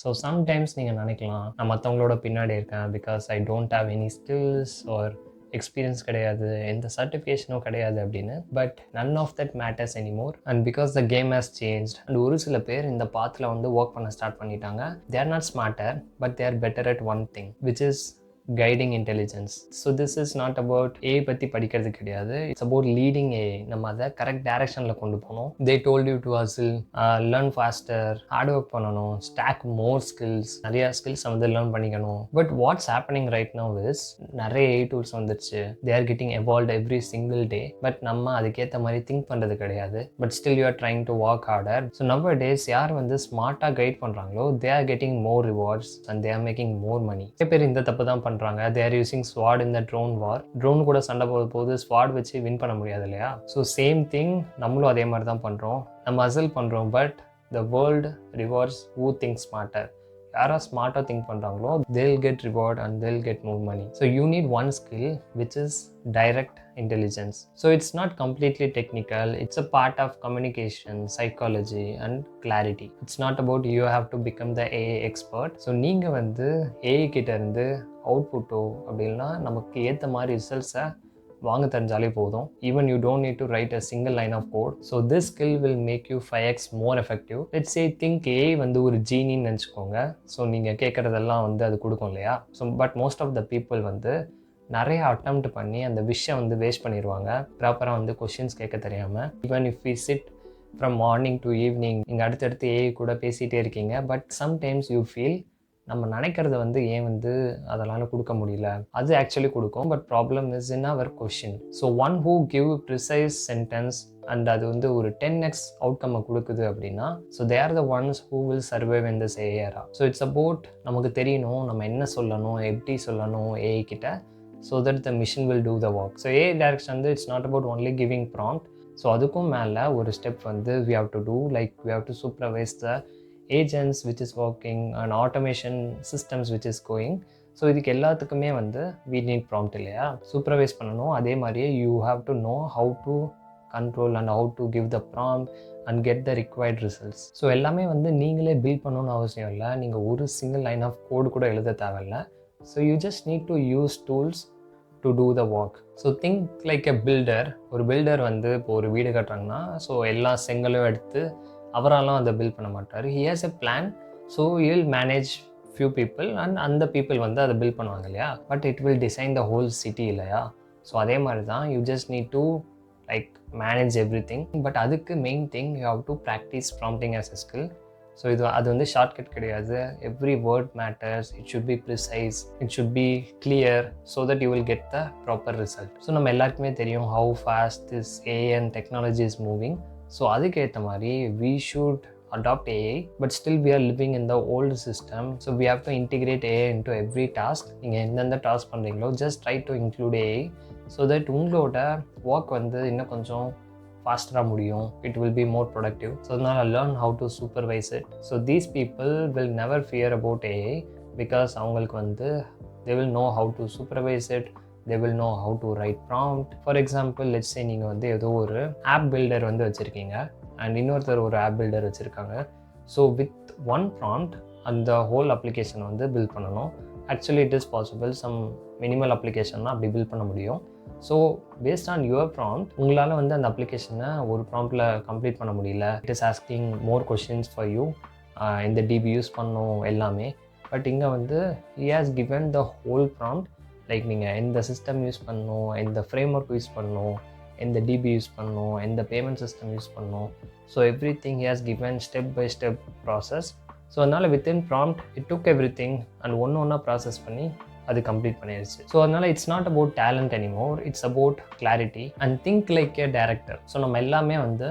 So sometimes நீங்கள் நினைக்கலாம், நான் மற்றவங்களோட பின்னாடி இருக்கேன் because I don't have any skills or experience கிடையாது, எந்த சர்டிஃபிகேஷனும் கிடையாது அப்படின்னு. But none of that matters anymore. And because the game has change and ஒரு சில பேர் இந்த பாத்தில் வந்து ஒர்க் பண்ண ஸ்டார்ட் பண்ணிட்டாங்க. They are not smarter but they are better at one thing which is guiding intelligence. So this is not about AI பற்றி படிக்கிறது கிடையாது. It's about leading AI. நம்ம அதை கரெக்ட் டைரக்ஷனில் கொண்டு போகணும். They told you to hustle, learn faster, hard work பண்ணணும், stack more skills, நிறைய ஸ்கில்ஸ் வந்து லேர்ன் பண்ணிக்கணும். But what's happening right now is நிறைய ஏஐ டூல்ஸ் வந்துருச்சு. They are getting evolved every single day. But நம்ம அதுக்கேற்ற மாதிரி திங்க் பண்ணுறது கிடையாது. But still you are trying to work harder. So nowadays யார் வந்து ஸ்மார்ட்டாக கைட் பண்ணுறாங்களோ they are getting more rewards and they are making more money. நிறைய பேர் இந்த தப்பு தான் பண்ணுறாங்க. they are using sword in the drone war. Drone கூட சண்டை போது ஸ்வாட் வச்சு வின் பண்ண முடியாது இல்லையா? ஸோ சேம் திங் நம்மளும் அதே மாதிரி தான் பண்ணுறோம். நம்ம அசல் பண்ணுறோம். But the world rewards who thinks smarter. யாரா ஸ்மார்ட்டாக திங்க் பண்ணுறாங்களோ they'll get reward and they'll get more money. So you need one skill which is direct intelligence. So it's not completely technical. It's a part of communication, psychology and clarity. It's not about you have to become the AI expert. So நீங்கள் வந்து AI கிட்ட இருந்து அவுட்புட்டோ அப்படின்னா நமக்கு ஏற்ற மாதிரி ரிசல்ட்ஸை வாங்க தெரிஞ்சாலே போதும். Even you don't need to write a single line of code. So this skill will make you 5x more effective. Let's say think AI வந்து ஒரு ஜீனின்னு நினச்சிக்கோங்க. ஸோ நீங்கள் கேட்குறதெல்லாம் வந்து அது கொடுக்கும் இல்லையா? So but most of the people வந்து நிறைய அட்டெம்ப்ட் பண்ணி அந்த விஷயம் வந்து வேஸ்ட் பண்ணிடுவாங்க. ப்ராப்பராக வந்து கொஷின்ஸ் கேட்க தெரியாமல். Even if we sit from morning to evening நீங்கள் அடுத்தடுத்து ஏஐ கூட பேசிகிட்டே இருக்கீங்க. பட் சம்டைம்ஸ் யூ ஃபீல் நம்ம நினைக்கிறத வந்து ஏன் வந்து அதெல்லாம் கொடுக்க முடியல. அது ஆக்சுவலி கொடுக்கும். But problem is in our question. So one who give precise sentence and அது வந்து ஒரு 10x அவுட்கம்மை கொடுக்குது அப்படின்னா so they are the ones who will survive in this era. So it's about நமக்கு தெரியணும் நம்ம என்ன சொல்லணும், எப்படி சொல்லணும் ஏஐ கிட்ட. So that the machine will do the work. So AI direction வந்து it's not about only giving prompt. So அதுக்கும் மேலே ஒரு ஸ்டெப் வந்து we have to do like we have to supervise the agents which is working and automation systems which is going. So இதுக்கு எல்லாத்துக்குமே வந்து we need prompt இல்லையா? Supervise பண்ணணும். அதே மாதிரியே you have to know how to control and how to give the prompt and get the required results. So எல்லாமே வந்து நீங்களே பில்ட் பண்ணணும்னு அவசியம் இல்லை. நீங்கள் ஒரு சிங்கிள் லைன் ஆஃப் கோடு கூட எழுத தேவையில்லை. So you just need to use tools to do the work. So think like a builder. ஒரு பில்டர் வந்து இப்போ ஒரு வீடு கட்டுறாங்கன்னா ஸோ எல்லா செங்கலும் எடுத்து அவராலும் அதை பில்ட் பண்ண மாட்டார். He has a plan. So he will manage few people and அந்த பீப்புள் வந்து அதை பில்ட் பண்ணுவாங்க இல்லையா? But it will design the whole city இல்லையா? ஸோ அதே மாதிரி தான் you just need to like manage everything. But அதுக்கு main thing you have to practice prompting as a skill. So அது வந்து ஷார்ட்கட் கிடையாது. Every word matters. It should be precise, it should be clear so that you will get the proper result. So நம்ம எல்லாருக்குமே தெரியும் how fast this AI and technology is moving. So அதுக்கேற்ற மாதிரி we should adopt AI but still we are living in the old system. So we have to integrate AI into every task. நீங்கள் எந்தெந்த task பண்ணுறீங்களோ just try to include AI so that உங்களோட work வந்து இன்னும் கொஞ்சம் ஃபாஸ்டராக முடியும். It will be more productive. So அதனால் learn how to supervise it. So these people will never fear about AI because அவங்களுக்கு வந்து they will know how to supervise it. they will know how to write prompt. For example, let's say நீங்கள் வந்து ஏதோ ஒரு app filter வந்து வச்சுருக்கீங்க and இன்னொருத்தர் ஒரு ஆப் பில்டர் வச்சுருக்காங்க. ஸோ வித் ஒன் ப்ராம்ப்ட் அந்த ஹோல் அப்ளிகேஷனை வந்து பில்ட் பண்ணணும். Actually it is possible. Some minimal அப்ளிகேஷன்லாம் அப்படி பில்ட் பண்ண முடியும். So based on your prompt உங்களால் வந்து அந்த அப்ளிகேஷனை ஒரு ப்ராம்ப்டில் கம்ப்ளீட் பண்ண முடியல. It is asking more questions for you. இந்த டிபி யூஸ் பண்ணணும் எல்லாமே. பட் இங்கே வந்து he has given the whole prompt. Like நீங்கள் எந்த சிஸ்டம் யூஸ் பண்ணணும், எந்த ஃப்ரேம் ஒர்க் யூஸ் பண்ணணும், எந்த டிபி யூஸ் பண்ணணும், எந்த பேமெண்ட் சிஸ்டம் யூஸ் பண்ணணும். So everything he has given step by step process. So அதனால் within prompt it took everything and ஒன்றா ப்ராசஸ் பண்ணி அது கம்ப்ளீட் பண்ணிடுச்சு. ஸோ அதனால் it's not about talent anymore. It's about clarity and think like a director. So நம்ம எல்லாமே வந்து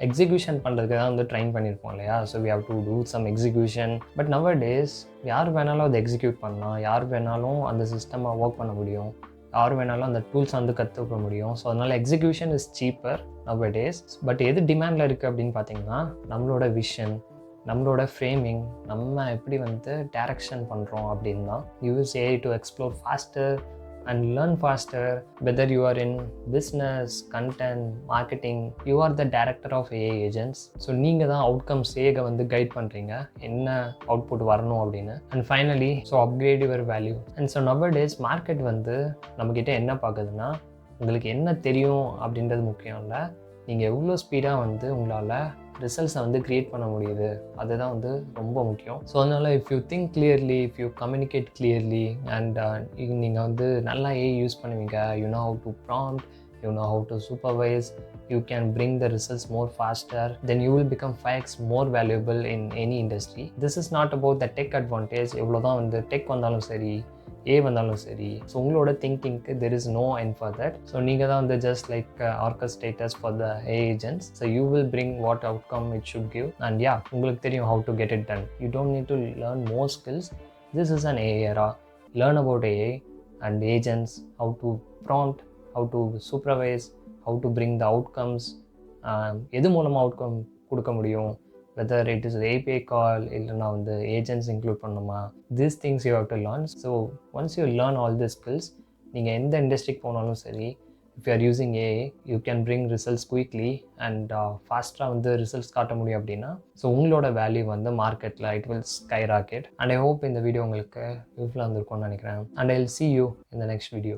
execution பண்ணுறதுக்கு தான் வந்து ட்ரைன் பண்ணியிருப்போம் இல்லையா? So we have to do some execution. But nowadays யார் வேணாலும் அதை எக்ஸிக்யூட் பண்ணலாம். யார் வேணாலும் அந்த சிஸ்டமை ஒர்க் பண்ண முடியும். யார் வேணாலும் அந்த டூல்ஸ் வந்து கற்றுக்க முடியும். ஸோ அதனால் execution is cheaper nowadays. But எது டிமாண்டில் இருக்குது அப்படின்னு பார்த்தீங்கன்னா நம்மளோட விஷன், நம்மளோட ஃப்ரேமிங், நம்ம எப்படி வந்து டைரக்ஷன் பண்ணுறோம் அப்படின்னு தான். Use AI to explore faster, and learn faster. Whether you are in business, content, marketing, you are the director of AI agents. So நீங்கள் தான் அவுட்கம்ஸ் ஏக வந்து கைட் பண்ணுறீங்க என்ன அவுட்புட் வரணும் அப்படின்னு. And finally so upgrade your value. And so nowadays market வந்து நம்மக்கிட்ட என்ன பார்க்குதுன்னா, உங்களுக்கு என்ன தெரியும் அப்படின்றது முக்கியம் இல்லை, நீங்கள் எவ்வளோ ஸ்பீடாக வந்து உங்களால் ரிசல்ட்ஸை வந்து க்ரியேட் பண்ண முடியுது, அதுதான் வந்து ரொம்ப முக்கியம். ஸோ அதனால் if you think clearly, if you communicate clearly and நீங்கள் வந்து நல்லா யூஸ் பண்ணுவீங்க, you know how to prompt, you know how to supervise, you can bring the results more faster, then you will become 5x more valuable in any industry. This is not about the tech advantage. எவ்வளோதான் வந்து tech வந்தாலும் சரி, ஏ வந்தாலும் சரி, so உங்களோட திங்கிங்க்கு there is no end for that. So நீங்கள் தான் வந்து just like orchestrators for the agents. So you will bring what outcome it should give. And yeah, உங்களுக்கு தெரியும் how to get it done. You don't need to learn more skills. This is an AI era. Learn about AI and agents, how to prompt, how to supervise, how to bring the outcomes, எது மூலமாக outcome கொடுக்க முடியும், whether it is API call இல்லைனா வந்து agents include பண்ணணுமா, these things you have to learn. So once you learn all the skills, நீங்கள் எந்த இண்டஸ்ட்ரிக்கு போனாலும் சரி, if you are using AI, you can bring results quickly and ஃபாஸ்ட்டாக வந்து ரிசல்ட்ஸ் காட்ட முடியும் அப்படின்னா, ஸோ உங்களோட வேல்யூ வந்து மார்க்கெட்டில் it will sky rocket. And I hope இந்த வீடியோ உங்களுக்கு யூஸ்ஃபுல்லாக இருந்திருக்கும்னு நினைக்கிறேன். And I will see you in the next video.